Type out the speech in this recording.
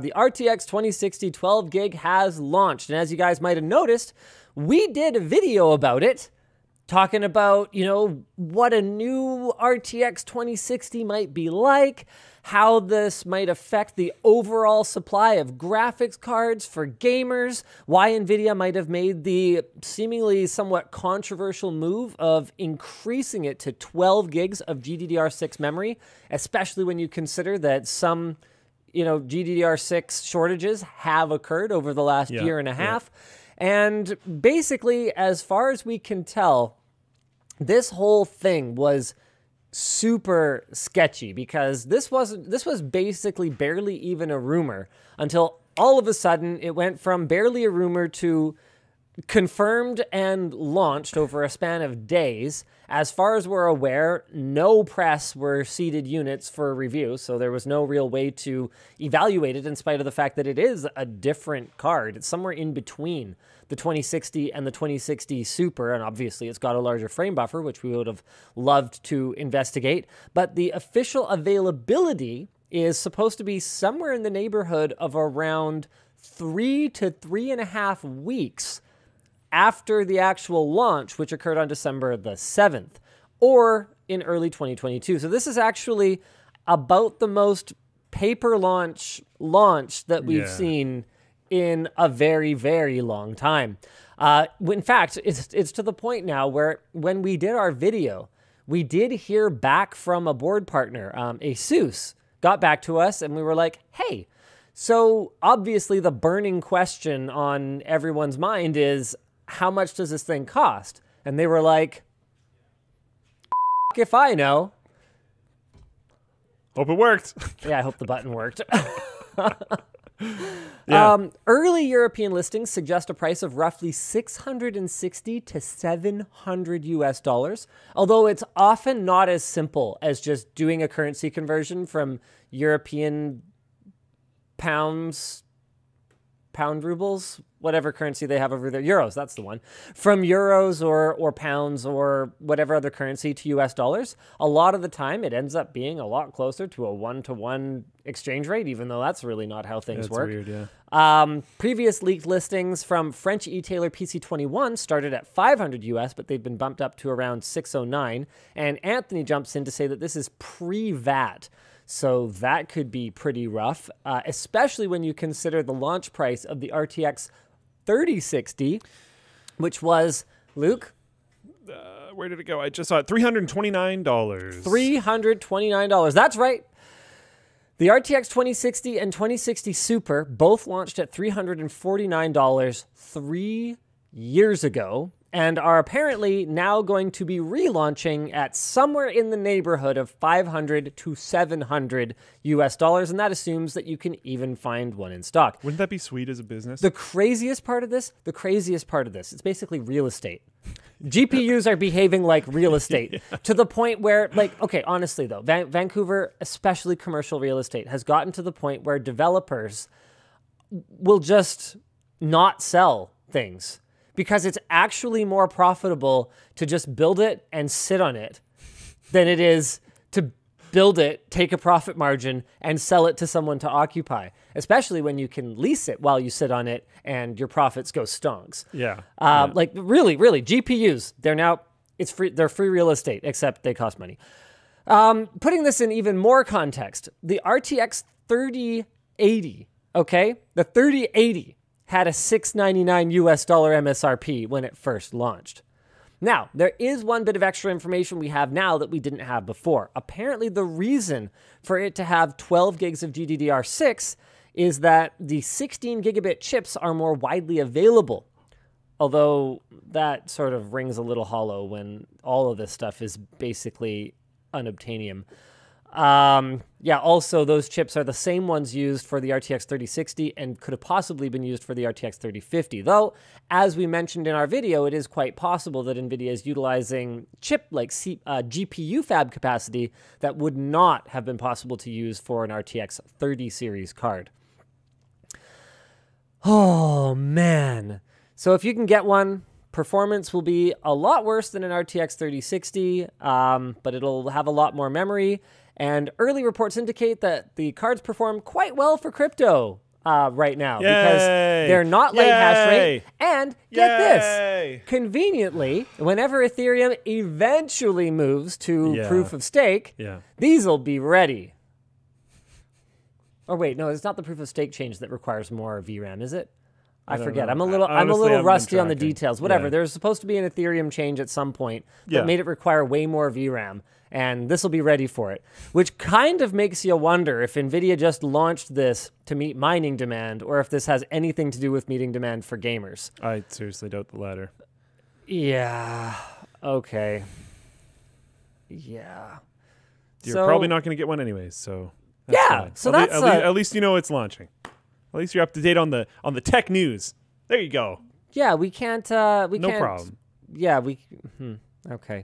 The RTX 2060 12 gig has launched, and as you guys might have noticed, we did a video about it, talking about, you know, what a new RTX 2060 might be like, how this might affect the overall supply of graphics cards for gamers, why NVIDIA might have made the seemingly somewhat controversial move of increasing it to 12 gigs of GDDR6 memory, especially when you consider that some, you know, GDDR6 shortages have occurred over the last year and a half. And basically, as far as we can tell, this whole thing was super sketchy because this was basically barely even a rumor until all of a sudden it went from barely a rumor to confirmed and launched over a span of days. As far as we're aware, no press were seeded units for review, so there was no real way to evaluate it in spite of the fact that it is a different card. It's somewhere in between the 2060 and the 2060 Super, and obviously it's got a larger frame buffer, which we would have loved to investigate. But the official availability is supposed to be somewhere in the neighborhood of around 3 to 3.5 weeks after the actual launch, which occurred on December the 7th, or in early 2022. So this is actually about the most paper launch that we've seen in a very, very long time. In fact, it's to the point now where when we did our video, we did hear back from a board partner, ASUS, got back to us, and we were like, hey, so obviously the burning question on everyone's mind is, how much does this thing cost? And they were like, if I know. Hope it worked. Yeah, I hope the button worked. Yeah. Early European listings suggest a price of roughly $660 to $700 US, although it's often not as simple as just doing a currency conversion from European pounds, pound rubles, whatever currency they have over there, euros, that's the one, from euros or pounds or whatever other currency to US dollars. A lot of the time it ends up being a lot closer to a 1-to-1 exchange rate, even though that's really not how things work. Weird, yeah. Previous leaked listings from French e-tailer PC21 started at 500 US, but they've been bumped up to around 609. And Anthony jumps in to say that this is pre-VAT. So that could be pretty rough, especially when you consider the launch price of the RTX 3060, which was, Luke? Where did it go? I just saw it. $329. $329. That's right. The RTX 2060 and 2060 Super both launched at $349 3 years ago, and are apparently now going to be relaunching at somewhere in the neighborhood of $500 to $700 US, and that assumes that you can even find one in stock. Wouldn't that be sweet as a business? The craziest part of this, it's basically real estate. GPUs are behaving like real estate to the point where, like, okay, honestly though, Vancouver, especially commercial real estate, has gotten to the point where developers will just not sell things, because it's actually more profitable to just build it and sit on it than it is to build it, take a profit margin, and sell it to someone to occupy, especially when you can lease it while you sit on it and your profits go stonks. Yeah. Like really, GPUs, they're free real estate, except they cost money. Putting this in even more context, the RTX 3080, okay? The 3080 had a $699 US MSRP when it first launched. Now, there is one bit of extra information we have now that we didn't have before. Apparently, the reason for it to have 12 gigs of GDDR6 is that the 16 gigabit chips are more widely available. Although that sort of rings a little hollow when all of this stuff is basically unobtainium. Yeah, also those chips are the same ones used for the RTX 3060 and could have possibly been used for the RTX 3050. Though, as we mentioned in our video, it is quite possible that NVIDIA is utilizing GPU fab capacity that would not have been possible to use for an RTX 30 series card. Oh, man. So if you can get one, performance will be a lot worse than an RTX 3060, but it'll have a lot more memory. And early reports indicate that the cards perform quite well for crypto. right now because Yay! they're not light hash rate. Yay! And get this, Yay! conveniently, whenever Ethereum eventually moves to Yeah. proof of stake, Yeah. these will be ready. Or wait, no, it's not the proof of stake change that requires more VRAM, is it? I don't forget. know. I'm a I little honestly haven't been rusty on the tracking. details. Whatever. Yeah. There's supposed to be an Ethereum change at some point that Yeah. made it require way more VRAM, and this will be ready for it. Which kind of makes you wonder if NVIDIA just launched this to meet mining demand, or if this has anything to do with meeting demand for gamers. I seriously doubt the latter. Yeah. Okay. Yeah. You're probably not going to get one anyways, so Yeah, fine. so at, le- that's, at, le- at least you know it's launching. At least you're up to date on the tech news. There you go. Yeah, we can't. No problem. Yeah, okay.